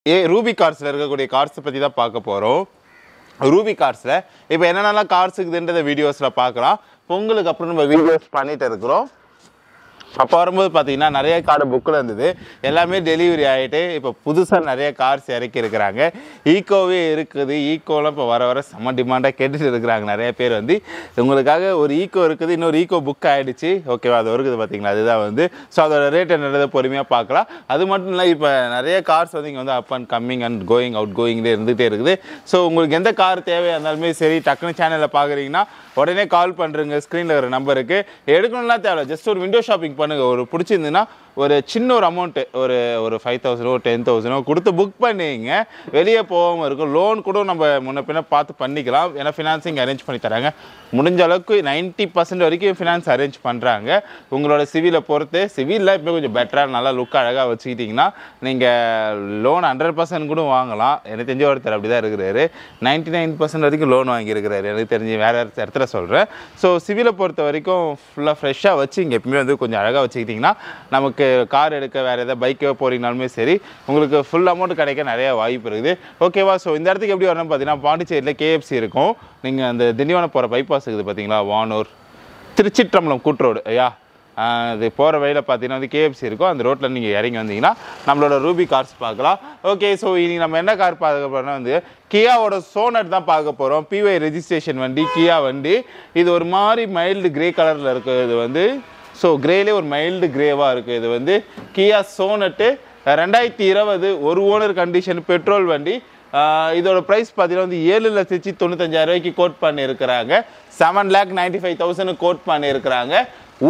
Ruby கார்ஸ்ல இருக்கக்கூடிய cars பத்தி தான் பார்க்க போறோம். ரூபி கார்ஸ்ல இப்போ என்னென்னலாம் கார்ஸ் இருக்குதுன்றத வீடியோஸ்ல பார்க்கலாம். பொங்கலுக்கு அப்புறம் நம்ம வீடியோஸ் பண்ணிட்டு இருக்கிறோம். அப்போ வரும்போது பார்த்தீங்கன்னா நிறைய கார்டு புக்கில் இருந்தது, எல்லாமே டெலிவரி ஆகிட்டு இப்போ புதுசாக நிறைய கார்ஸ் இறக்கி இருக்கிறாங்க. ஈக்கோவே இருக்குது. ஈக்கோலாம் இப்போ வர வர செம்ம டிமாண்டாக கேட்டுட்டு இருக்கிறாங்க நிறைய பேர். வந்து உங்களுக்காக ஒரு ஈக்கோ இருக்குது, இன்னொரு ஈக்கோ புக் ஆகிடுச்சு. ஓகேவா, அது இருக்குது பார்த்தீங்களா, அதுதான் வந்து. ஸோ அதோட ரேட் என்னன்றதை பொறுமையாக பார்க்கலாம். அது மட்டும் இல்லை, இப்போ நிறைய கார்ஸ் வந்து இங்கே வந்து up and coming and going out கோயிங்லேயே இருந்துகிட்டே இருக்குது. ஸோ உங்களுக்கு எந்த கார் தேவையாக இருந்தாலுமே சரி, டக்குனு சேனலில் பார்க்குறீங்கன்னா உடனே கால் பண்ணுறங்க. ஸ்க்ரீனில் ஒரு நம்பருக்கு எடுக்கணும்லாம் தேவை, ஜஸ்ட் ஒரு விண்டோ ஷாப்பிங் பண்ணுங்கள். ஒரு பிடிச்சிருந்துன்னா ஒரு சின்ன ஒரு அமௌண்ட்டு, ஒரு 5,000 10,000 கொடுத்து புக் பண்ணிங்க, வெளியே போகாமல் இருக்கும். லோன் கூட நம்ம முன்ன பின்ன பார்த்து பண்ணிக்கலாம், ஏன்னா ஃபினான்சிங் அரேஞ்ச் பண்ணி தராங்க. முடிஞ்ச அளவுக்கு 90% வரைக்கும் ஃபினான்ஸ் அரேஞ்ச் பண்ணுறாங்க. உங்களோட சிவிலை பொறுத்து, சிவிலில் இப்போ கொஞ்சம் பெட்டராக நல்லா லுக் அழகாக வச்சுக்கிட்டிங்கன்னா நீங்கள் லோன் 100% கூட வாங்கலாம். எனக்கு தெரிஞ்ச ஒருத்தர் அப்படி தான் இருக்கிறாரு, 99% வரைக்கும் லோன் வாங்கியிருக்கிறாரு. எனக்கு தெரிஞ்சு வேறு இடத்துல சொல்கிறேன். ஸோ சிவிலை பொறுத்த வரைக்கும் ஃபுல்லாக ஃப்ரெஷ்ஷாக வச்சு இங்கே எப்பவுமே வந்து கொஞ்சம் அழகாக வச்சுக்கிட்டிங்கன்னா நமக்கு கார் எடுக்க வேறு எதாவது பைக்கோ போகிறீங்கனாலுமே சரி, உங்களுக்கு ஃபுல் அமௌண்ட் கிடைக்க நிறைய வாய்ப்பு இருக்குது. ஓகேவா, ஸோ இந்த இடத்துக்கு எப்படி வரணும்னு பார்த்தீங்கன்னா, பாண்டிச்சேரியில் KFC இருக்கும். நீங்கள் அந்த திண்டிவனம் போகிற பைபாஸ் இருக்குது பார்த்தீங்களா, வானூர் திருச்சிற்றம்பலம் கூட்ரோடு ஐயா, அது போகிற வழியில் பார்த்தீங்கன்னா வந்து KFC இருக்கும். அந்த ரோட்டில் நீங்கள் இறங்கி வந்தீங்கன்னா நம்மளோட ரூபி கார்ஸ் பார்க்கலாம். ஓகே, ஸோ இன்றைக்கி நம்ம என்ன கார் பார்க்க போகிறோம்னா வந்து கியாவோட சோனட் தான் பார்க்க போகிறோம். PY ரெஜிஸ்ட்ரேஷன் வண்டி, கியா வண்டி. இது ஒரு மாதிரி மைல்டு கிரே கலரில் இருக்குது. இது வந்து ஸோ கிரேலே ஒரு மைல்டு கிரேவாக இருக்குது. இது வந்து கியா சோனட்டு 2020 ஒரு ஓனர் கண்டிஷன் பெட்ரோல் வண்டி. இதோட ப்ரைஸ் பார்த்தீங்கன்னா வந்து 7,95,000 கோட் பண்ணியிருக்கிறாங்க. 7,95,000 கோட் பண்ணியிருக்கிறாங்க.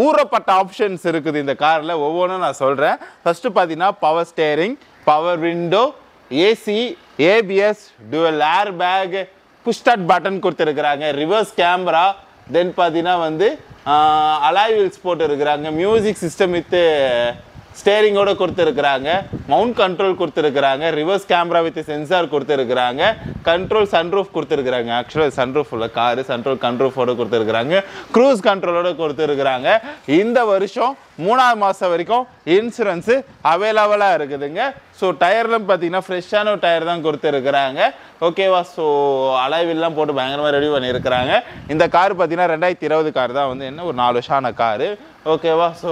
ஊறப்பட்ட ஆப்ஷன்ஸ் இருக்குது இந்த காரில், ஒவ்வொன்றும் நான் சொல்கிறேன். ஃபஸ்ட்டு பார்த்தீங்கன்னா power steering, power window, AC, ABS, dual air bag, push start button கொடுத்துருக்குறாங்க, ரிவர்ஸ் கேமரா, தென் பார்த்தீங்கன்னா வந்து அலாய் வீல்ஸ் போட்டு இருக்கிறாங்க, மியூசிக் சிஸ்டம் வித் ஸ்டேரிங்கோட கொடுத்துருக்குறாங்க, மவுண்ட் கண்ட்ரோல் கொடுத்துருக்குறாங்க, ரிவர்ஸ் கேமரா வித் சென்சார் கொடுத்துருக்குறாங்க, கண்ட்ரோல் சன்ரூஃப் கொடுத்துருக்குறாங்க. ஆக்சுவலாக சன்ரூஃப் உள்ள காரு சன்ரூஃப் கண்ட்ரோலோட கொடுத்துருக்குறாங்க, க்ரூஸ் கண்ட்ரோலோட கொடுத்துருக்குறாங்க. இந்த வருஷம் 3ஆம் மாதம் வரைக்கும் இன்சூரன்ஸு அவைலபிளாக இருக்குதுங்க. ஸோ டயர்லாம் பார்த்தீங்கன்னா ஃப்ரெஷ்ஷான ஒரு டயர் தான் கொடுத்துருக்குறாங்க. ஓகேவா, ஸோ அலைவில்லாம் போட்டு பயங்கரமாக ரெடி பண்ணியிருக்கிறாங்க. இந்த கார் பார்த்தீங்கன்னா 2020 கார் தான், வந்து என்ன ஒரு 4 வருஷம் ஆன காரு. ஓகேவா, ஸோ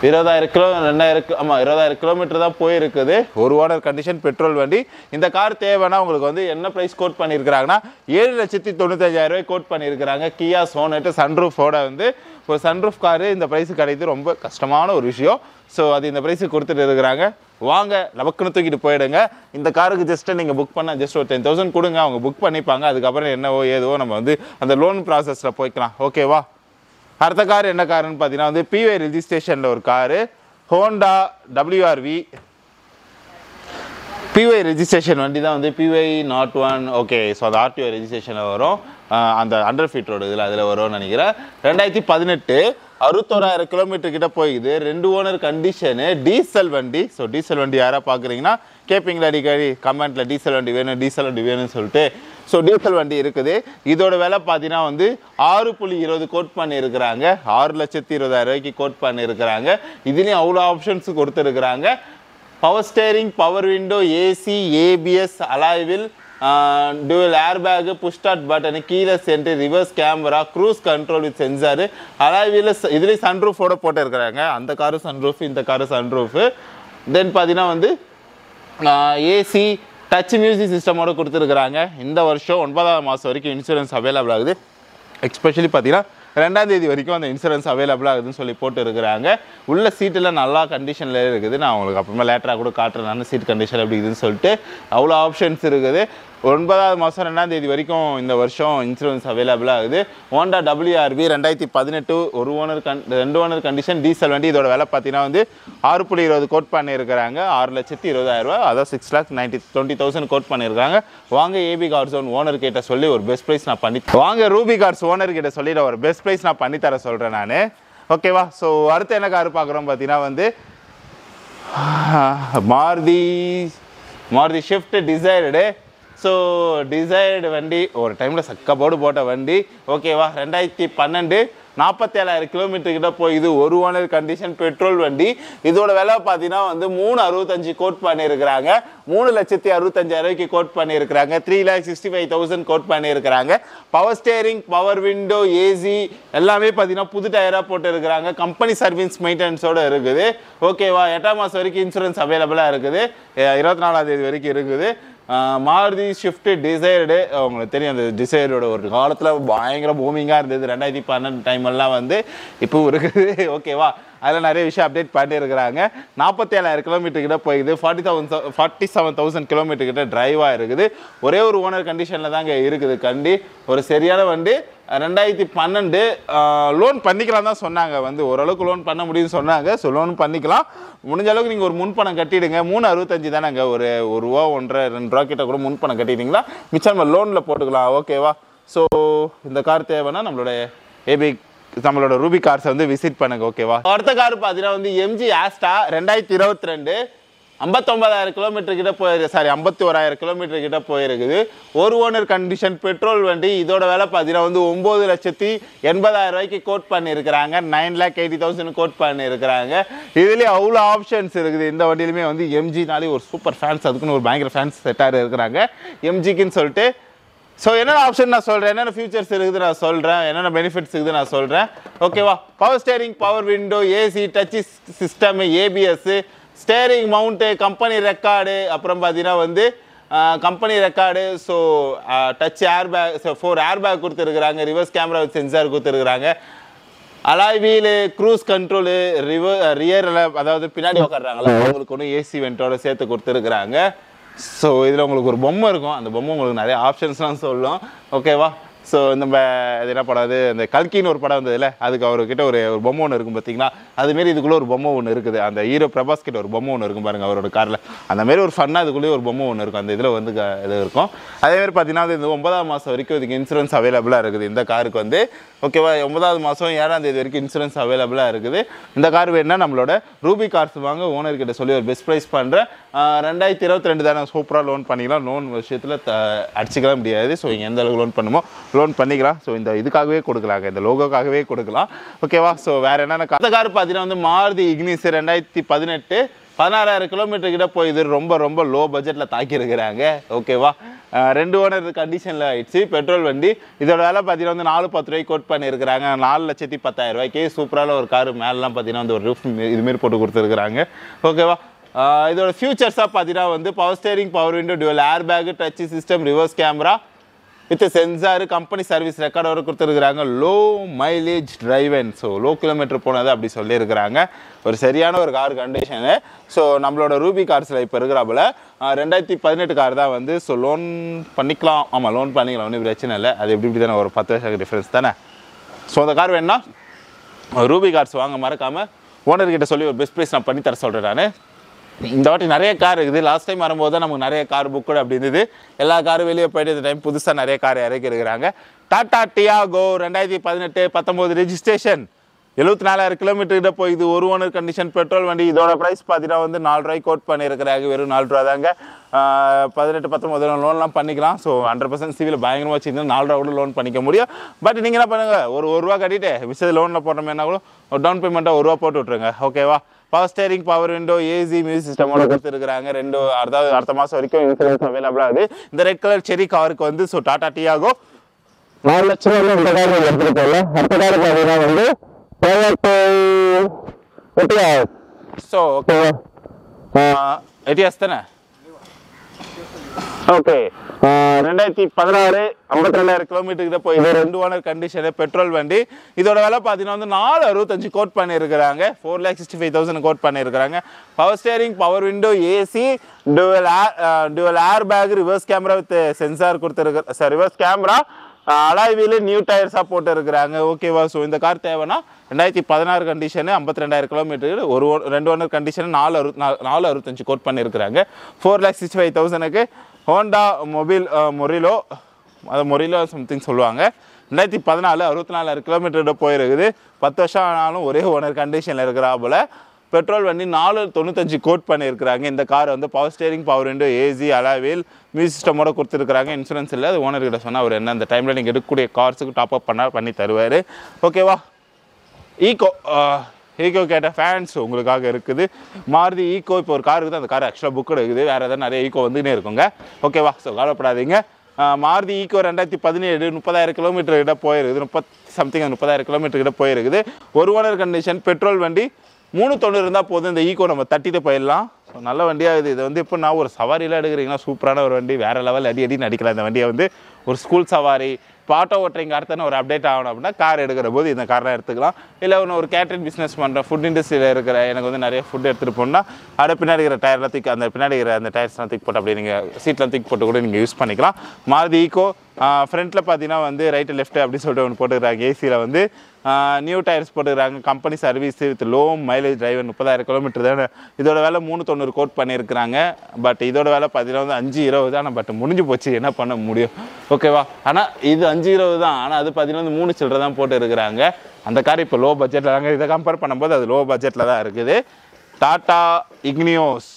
20,000 கிலோமீட்டர் தான் போயிருக்குது. ஒரு ஓனர் கண்டிஷன் பெட்ரோல் வண்டி. இந்த கார் தேவைன்னா உங்களுக்கு வந்து என்ன ப்ரைஸ் கோட் பண்ணியிருக்கிறாங்கன்னா 7,95,000 கோட் பண்ணியிருக்கிறாங்க. கியா சோனட்டு சன்ரூஃபோட வந்து ஒரு சன்ரூஃப் காரு இந்த ப்ரைஸு கிடையாது, ரொம்ப கஷ்டமான ஒரு விஷயம். ஸோ அது இந்த ப்ரைஸுக்கு கொடுத்துட்டு இருக்கிறாங்க. வாங்க நமக்குன்னு தூக்கிட்டு போயிடுங்க. இந்த காருக்கு ஜஸ்ட்டு நீங்கள் புக் பண்ணால் ஜஸ்ட் ஒரு 10,000 கொடுங்க, அவங்க புக் பண்ணிப்பாங்க. அதுக்கப்புறம் என்னவோ ஏதோ நம்ம வந்து அந்த லோன் ப்ராசஸில் போய்க்கலாம். ஓகேவா, அடுத்த கார் என்ன காருன்னு பார்த்தீங்கன்னா வந்து PY ரெஜிஸ்ட்ரேஷனில் ஒரு car, Honda WRV PY registration வண்டி தான் வந்து PY01. ஓகே, ஸோ அந்த RTO ரெஜிஸ்ட்ரேஷனில் வரும், அந்த 100 ஃபீட் ரோடு அதில் வரும்னு நினைக்கிறேன். 2018 61,000 கிலோமீட்டர் கிட்ட போயிது. 2 ஓனர் கண்டிஷனு, டீசல் வண்டி. ஸோ டீசல் வண்டி யாராக பார்க்குறீங்கன்னா கேட்பீங்களா அடிக்கடி கமெண்ட்டில், டீசல் வண்டி வேணும் டீசல் வண்டி வேணும்னு சொல்லிட்டு. ஸோ டீசல் வண்டி இருக்குது. இதோட விலை பார்த்தீங்கன்னா வந்து 6.20 கோட் பண்ணியிருக்கிறாங்க. 6,20,000 கோட் பண்ணியிருக்கிறாங்க. இதுலேயும் அவ்வளோ ஆப்ஷன்ஸ் கொடுத்துருக்குறாங்க. Power steering, power window, AC, ABS, alloy wheel, dual air bag, push start button, கீழே centre, reverse camera, cruise control with sensor, alloy wheel. இதுலேயும் சன்ரூஃபோட போட்டு இருக்கிறாங்க. அந்த காரு சன்ரூஃப், இந்த காரு சன்ரூஃபு. தென் பார்த்தீங்கன்னா வந்து AC, டச் மியூசிக் சிஸ்டமோட கொடுத்துருக்குறாங்க. இந்த வருஷம் 9ஆம் மாதம் வரைக்கும் இன்சூரன்ஸ் அவைலபிள் ஆகுது. எஸ்பெஷலி பார்த்தீங்கன்னா 2ஆம் தேதி வரைக்கும் அந்த இன்சூரன்ஸ் அவைலபிள் ஆகுதுன்னு சொல்லி போட்டு இருக்கிறாங்க. உள்ள சீட்டெல்லாம் நல்லா கண்டிஷனில் இருக்குது. நான் உங்களுக்கு அப்புறமா லேட்டராக கூட காட்டுறேன் சீட் கண்டிஷன் எப்படி இதுன்னு சொல்லிட்டு. அவ்வளோ ஆப்ஷன்ஸ் இருக்குது. 9ஆம் மாதம் 2ஆம் தேதி வரைக்கும் இந்த வருஷம் இன்சூரன்ஸ் அவைலபிள் ஆகுது. ஹோண்டா WRV 2018 ஒரு ஓனர் 2 ஓனர் கண்டிஷன் டீசல் வண்டி. இதோட விலை பார்த்தீங்கன்னா வந்து 6.20 கோட் பண்ணியிருக்கிறாங்க. 6,20,000, அதாவது 6,20,000 கோட் பண்ணியிருக்காங்க. வாங்க AB கார்ஸ் ஓனர் கிட்ட சொல்லி ஒரு பெஸ்ட் ப்ரைஸ் நான் வாங்க ரூபி கார்ஸ் ஓனர் கிட்ட சொல்லி ஒரு பெஸ்ட் ப்ரைஸ் நான் பண்ணித்தர சொல்கிறேன் நான். ஓகேவா, ஸோ அடுத்து என்ன கார் பார்க்குறோம் பார்த்தீங்கன்னா வந்து Maruti shift desired. So desired வண்டி ஒரு டைமில் சக்க போர்டு போட்ட வண்டி. ஓகேவா, 2012 47,000 கிலோமீட்டர் கிட்ட போகுது. ஒரு ஓனர் கண்டிஷன் பெட்ரோல் வண்டி. இதோட விலை பார்த்தீங்கன்னா வந்து 365 கோட் பண்ணியிருக்கிறாங்க. 3,65,000 கோட் பண்ணியிருக்கிறாங்க. 3,65,000 கோட் பண்ணியிருக்கிறாங்க. Power steering, power window, AC எல்லாமே பார்த்தீங்கன்னா புது டயராக போட்டு இருக்கிறாங்க. கம்பெனி சர்வீஸ் மெயின்டெனன்ஸோட இருக்குது. ஓகேவா, 8ஆம் மாதம் வரைக்கும் இன்சூரன்ஸ் அவைலபிளாக இருக்குது. 24ஆம் தேதி வரைக்கும் இருக்குது. மாருதி ஷிஃப்ட் டிசைர்டு, உங்களுக்கு தெரியும் அந்த டிசைரோட ஒரு காலத்தில் பயங்கர பூமிங்காக இருந்தது 2012 டைமெல்லாம் வந்து இப்போ இருக்குது. ஓகேவா, அதில் நிறைய விஷயம் அப்டேட் பண்ணியிருக்கிறாங்க. 47,000 கிலோமீட்டர் கிட்ட போயிடுது. 47,000 கிலோமீட்டர் கிட்ட டிரைவாக இருக்குது. ஒரே ஒரு ஓனர் கண்டிஷனில் தாங்க இருக்குது. கண்டி ஒரு சரியான வண்டி. 2012 லோன் பண்ணிக்கலாம் தான் சொன்னாங்க. வந்து ஓரளவுக்கு லோன் பண்ண முடியும்னு சொன்னாங்க. ஸோ லோன் பண்ணிக்கலாம். முடிஞ்ச அளவுக்கு நீங்கள் ஒரு முன்பணம் கட்டிடுங்க. 365 தானேங்க, ஒரு ரூபா 1.5-2 கிட்ட கூட முன்பணம் கட்டிட்டீங்களா மிச்சம் நம்ம லோனில் போட்டுக்கலாம். ஓகேவா, ஸோ இந்த கார் தேவைன்னா நம்மளோட ரூபி கார்ஸை வந்து விசிட் பண்ணுங்க. ஓகேவா, அடுத்த கார் பார்த்தீங்கன்னா வந்து எம்ஜி ஆஸ்டா 2022 59,000 கிலோமீட்டர் கிட்ட போயிருக்கு. 51,000 கிலோமீட்டர் கிட்ட போயிருக்குது. ஒரு ஓனர் கண்டிஷன் பெட்ரோல் வண்டி. இதோட விலை பார்த்தீங்கன்னா வந்து 9,80,000 கோட் பண்ணியிருக்கிறாங்க. 9,80,000 கோட் பண்ணியிருக்கிறாங்க. இதுலேயே அவ்வளோ ஆப்ஷன்ஸ் இருக்குது. இந்த வண்டியிலுமே வந்து எம்ஜினாலே ஒரு சூப்பர் ஃபேன்ஸ், அதுக்குன்னு ஒரு பயங்கர ஃபேன்ஸ் செட்டாக இருக்கிறாங்க எம்ஜிக்குன்னு சொல்லிட்டு. ஸோ என்னென்ன ஆப்ஷன் நான் சொல்கிறேன், என்னென்ன ஃபியூச்சர்ஸ் இருக்குது நான் சொல்கிறேன், என்னென்ன பெனிஃபிட்ஸ் இருக்குது நான் சொல்கிறேன். ஓகேவா, power steering, power window, AC, touch system, ABS, steering mount, company record, அப்புறம் பார்த்தீங்கன்னா வந்து company record. So touch air bag, 4 air bag கொடுத்துருக்குறாங்க. ரிவர்ஸ் கேமரா வித் சென்சார் கொடுத்துருக்குறாங்க. அலாய் வீலு, க்ரூஸ் கண்ட்ரோலு, ரியரில் அதாவது பின்னாடி உட்காடுறாங்களா அவங்களுக்கு ஒன்று ஏசி வெண்ட்டோட சேர்த்து கொடுத்துருக்குறாங்க. ஸோ இதில் உங்களுக்கு ஒரு பொம்மை இருக்கும். அந்த பொம்மை உங்களுக்கு நிறைய ஆப்ஷன்ஸ்லாம் சொல்லும். ஓகேவா, ஸோ நம்ம அது என்ன படம், அது இந்த கல்கின்னு ஒரு படம் வந்ததில்ல, அதுக்கு அவர்கிட்ட ஒரு பொம்மை ஒன்று இருக்கும் பார்த்தீங்களா, அதுமாரி இதுக்குள்ளே ஒரு பொம்மை ஒன்று இருக்குது. அந்த ஹீரோ பிரபாஸ் கிட்ட ஒரு பொம்மை ஒன்று இருக்கும் பாருங்கள் அவரோட காரில். அந்தமாரி ஒரு ஃபன்னாக அதுக்குள்ளேயே ஒரு பொம்மை ஒன்று இருக்கும். அந்த இதில் வந்து இது இருக்கும். அதேமாதிரி பார்த்தீங்கன்னா இந்த 9ஆம் மாதம் வரைக்கும் இதுக்கு இன்சூரன்ஸ் அவைலபிளாக இருக்குது இந்த காருக்கு வந்து. ஓகேவா, 9ஆவது மாதம் 7ஆம் தேதி வரைக்கும் இன்சூரன்ஸ் அவைலபிளாக இருக்குது. இந்த கார் வேணுன்னா நம்மளோட ரூபி கார்ஸ் வாங்க, ஓனர்கிட்ட சொல்லி ஒரு பெஸ்ட் ப்ரைஸ் பண்ணுறேன். 2022 தானே, சூப்பராக லோன் பண்ணிக்கலாம். லோன் விஷயத்தில் அடிச்சிக்கலாம் முடியாது. ஸோ இங்கே எந்த அளவுக்கு லோன் பண்ணுமோ லோன் பண்ணிக்கலாம். ஸோ இந்த இதுக்காகவே கொடுக்கலாங்க, இந்த லோகோக்காகவே கொடுக்கலாம். ஓகேவா, ஸோ வேறு என்னென்ன அந்த கார் பார்த்தீங்கன்னா வந்து மாருதி இக்னிஸ் 2018 16,000 கிலோமீட்டர் கிட்ட போயிது. ரொம்ப லோ பட்ஜெட்டில் தாக்கியிருக்கிறாங்க. ஓகேவா, 2 ஓனர் கண்டிஷனில் ஆயிடுச்சு. பெட்ரோல் வண்டி. இதோட வேலை பார்த்தீங்கன்னா வந்து 410 கோட் பண்ணியிருக்கிறாங்க. 4,10,000 சூப்பரான ஒரு கார். மேலாம் பார்த்தீங்கன்னா வந்து ஒரு ரூஃப் இதுமாரி போட்டு கொடுத்துருக்குறாங்க. ஓகேவா, இதோட ஃபியூச்சர்ஸாக பார்த்தீங்கன்னா வந்து power steering, power window, dual air bag, touch system, reverse camera with sensor, company service ரெக்கார்டோட கொடுத்துருக்குறாங்க. Low mileage driven, so low kilometre போனது அப்படி சொல்லியிருக்கிறாங்க. ஒரு சரியான ஒரு கார் கண்டிஷனு. ஸோ நம்மளோட ரூபி கார்ஸில் இப்போ இருக்கிறாப்புல 2018 கார் தான் வந்து. ஸோ லோன் பண்ணிக்கலாம். ஆமாம், லோன் பண்ணிக்கலாம், ஒன்றும் பிரச்சனை இல்லை. அது எப்படி தானே, ஒரு 10 வருஷம் டிஃப்ரென்ஸ் தானே. ஸோ அந்த கார் வேணுன்னா ரூபி கார்ஸ் வாங்க மறக்காமல் ஓனர்கிட்ட சொல்லி ஒரு பெஸ்ட் ப்ரைஸ் நான் பண்ணி தர சொல்கிறேன். நான் இந்த வாட்டி நிறைய கார் இருக்குது. லாஸ்ட் டைம் வரும்போது தான் நமக்கு நிறைய கார் புக்கு அப்படி இருந்தது. எல்லா காரும் வெளியே போயிட்டு இந்த டைம் புதுசாக நிறைய கார் இறக்கி இருக்கிறாங்க. டாடா டியாகோ 2018-19 ரெஜிஸ்ட்ரேஷன் 74,000 கிலோமீட்டர் கிட்ட போய் இது ஒரு ஓனர் கண்டிஷன் பெட்ரோல் வண்டி. இதோட ப்ரைஸ் பார்த்தீங்கன்னா வந்து 4 ரூபாய்க்கு கோட் பண்ணியிருக்கிறாங்க. வெறும் 4 ரூபா தாங்க. 18-19 லோன்லாம் பண்ணிக்கலாம். ஸோ 100% சிவில் பயங்கரமாக வச்சுருந்தா 4 ரூபா கூட லோன் பண்ணிக்க முடியும். பட் நீங்கள் என்ன பண்ணுங்கள், ஒரு ரூபா கட்டிட்டு விஷயத்தில் லோனில் போட்டோம்னா கூட ஒரு டவுன் பேமெண்ட்டாக 1 ரூபா போட்டு விட்ருங்க. ஓகேவா, power steering, power window, AC, music சிஸ்டமோட கொடுத்துருக்காங்க. அதாவது அடுத்த மாதம் வரைக்கும் இன்சூரன்ஸ் அவைலபிளாக இருக்குது. இந்த ரெட் கலர் செரி காருக்கு வந்து ஸோ டாடா டியாகோ 4 லட்சம் இந்த கார் எடுத்துகிட்டு போகல. அடுத்த காருக்கு பார்த்தீங்கன்னா வந்து ஸோ ஓகேவா, எட்டியாஸ் தானே. ஓகே, 2016 52,000 கிலோமீட்டர் கிட்ட போய் 2 ஓனர் கண்டிஷனு பெட்ரோல் வண்டி. இதோட விலை பார்த்தீங்கன்னா வந்து 465 கோட் பண்ணியிருக்கிறாங்க. 4,65,000 கோட் பண்ணியிருக்கிறாங்க. Power steering, power window, AC, dual air bag, reverse camera with sensor கொடுத்துருக்கு. Reverse camera, alloy wheel, new டயர்ஸாக போட்டு இருக்கிறாங்க. ஓகேவா, ஸோ இந்த கார் தேவைன்னா 2016 condition 52,000 kilometre, 2 owner condition 465 quote பண்ணியிருக்கிறாங்க. 4,65,000க்கு ஹோண்டா மொரிலோ, அது மொரிலோ சம்திங் சொல்லுவாங்க. 2014 64,000 கிலோமீட்டர் போயிருக்குது. 10 வருஷம் ஆனாலும் ஒரே ஓனர் கண்டிஷனில் இருக்கிறா போல். பெட்ரோல் வண்டி 495 கோட் பண்ணியிருக்கிறாங்க. இந்த கார் வந்து power steering, power window, AC, alloy wheel, music சிஸ்டமோட கொடுத்துருக்காங்க. இன்சூரன்ஸ் இல்லை, அது ஓனர்கிட்ட சொன்னால் அவர் என்ன அந்த டைமில் நீங்கள் எடுக்கக்கூடிய கார்ஸுக்கு டாப் அப் பண்ணி தருவார். ஓகேவா, ஈகோ கேட்ட ஃபேன்ஸ் உங்களுக்காக இருக்குது. மாருதி ஈகோ இப்போ ஒரு கார் இருக்குது, அந்த கார் ஆக்சுவலாக புக்கு இருக்குது, வேறு எதாவது நிறைய ஈகோ வந்துன்னே இருக்குங்க. ஓகேவா? ஸோ கவலைப்படாதீங்க. மாருதி ஈகோ 2017 30,000 கிலோமீட்டர் கிட்ட போயிருக்குது, 30,000 கிலோமீட்டர் கிட்ட போயிருக்குது. ஒரு ஓனர் கண்டிஷன், பெட்ரோல் வண்டி. 390 இருந்தால் போதும், இந்த ஈகோ நம்ம தட்டிட்டு போயிடலாம். ஸோ நல்ல வண்டியாக இது. இது வந்து இப்போ நான் ஒரு சவாரியில் எடுக்கிறீங்கன்னா சூப்பரான ஒரு வண்டி, வேறு லெவல் அடின்னு அடிக்கலாம். இந்த வண்டியை வந்து ஒரு ஸ்கூல் சவாரி, இப்போ ஆட்டோ ஓட்டுறீங்க அடுத்தான ஒரு அப்டேட் ஆகணும் அப்படின்னா கார் எடுக்கிற போது இந்த காரெலாம் எடுத்துக்கலாம். இல்லை ஒன்று ஒரு கேட்டரிங் பிஸ்னஸ் பண்ணுறேன், ஃபுட் இண்டஸ்ட்ரியில் இருக்கிற எனக்கு வந்து நிறைய ஃபுட் எடுத்துகிட்டு போனால் அதை பின்னாடி இருக்கிற டயர்லாம் தூக்கி, அந்த பின்னாடி இருக்கிற அந்த டயர்ஸ்லாம் தூக்கி போட்டு அப்படியே நீங்கள் சீட்லாம் தூக்கி போட்டு கூட நீங்கள் யூஸ் பண்ணிக்கலாம். மாருதி ஈகோ ஃப்ரண்ட்டில் பார்த்தீங்கன்னா வந்து ரைட்டு லெஃப்ட்டு அப்படின்னு சொல்லிட்டு ஒன்று போட்டுக்கிறாங்க. ஏசியில் வந்து நியூ டயர்ஸ் போட்டுக்கிறாங்க. Company service with low mileage driver. 30,000 kilometre தானே. இதோட வேலை 390 கோட் பண்ணியிருக்கிறாங்க. பட் இதோட வேலை பார்த்தீங்கன்னா வந்து 520 தான். பட் முடிஞ்சு போச்சு, என்ன பண்ண முடியும்? ஓகேவா? ஆனால் இது 520 தான். ஆனால் அது பார்த்தீங்கன்னா வந்து 3 சில்லரை தான் போட்டு இருக்கிறாங்க. அந்த கார் இப்போ லோ பட்ஜெட்டில் தாங்க. இதை கம்பேர் பண்ணும்போது அது லோ பட்ஜெட்டில் தான் இருக்குது. டாடா இக்னியோஸ்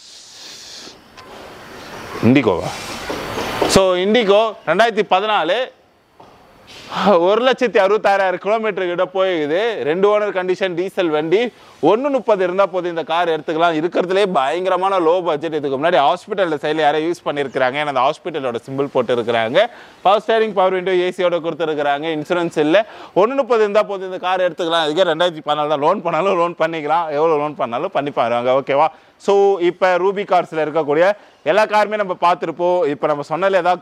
இண்டிகோவா? ஸோ இண்டிகோ 2014 1,66,000 கிலோமீட்டர் கிட்ட போயிடுது. 2 ஓனர் கண்டிஷன், டீசல் வண்டி. 130 இருந்தால் போது இந்த கார் எடுத்துக்கலாம். இருக்கிறதுலே பயங்கரமான லோ பட்ஜெட். இதுக்கு முன்னாடி ஹாஸ்பிட்டலில் சைடில் யாரும் யூஸ் பண்ணியிருக்கிறாங்க, ஏன்னா அந்த ஹாஸ்பிட்டலோட சிம்பிள் போட்டு இருக்கிறாங்க. பவர் ஸ்டேரிங், பவர் விண்டோ, ஏசியோட கொடுத்துருக்குறாங்க. இன்சூரன்ஸ் இல்லை. 130 இருந்தால் போது இந்த கார் எடுத்துக்கலாம். இதுக்கே 2014 தான். லோன் பண்ணாலும் லோன் பண்ணிக்கலாம், எவ்வளோ லோன் பண்ணாலும் பண்ணி பாருவாங்க. ஓகேவா? ஸோ இப்போ ரூபி கார்ஸில் இருக்கக்கூடிய எல்லா காருமே நம்ம பார்த்துருப்போம். இப்போ நம்ம சொன்னதில் ஏதாவது